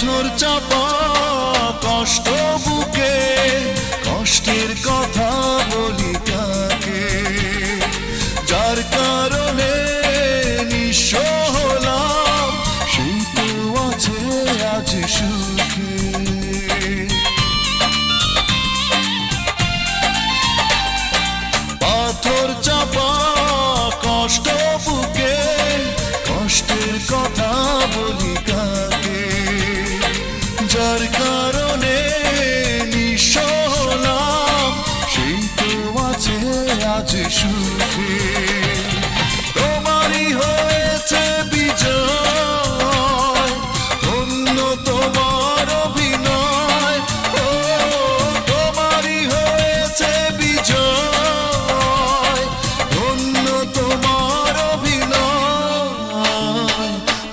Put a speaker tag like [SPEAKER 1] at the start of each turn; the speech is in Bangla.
[SPEAKER 1] পাথর চাপা কষ্ট বুকে, কষ্টের কথা বলি কাকে, যার কারণে নিঃস্ব হলাম সেই তো আছে আজ সুখে। পাথর চাপা কষ্ট বুকে, কষ্টের কথা বলি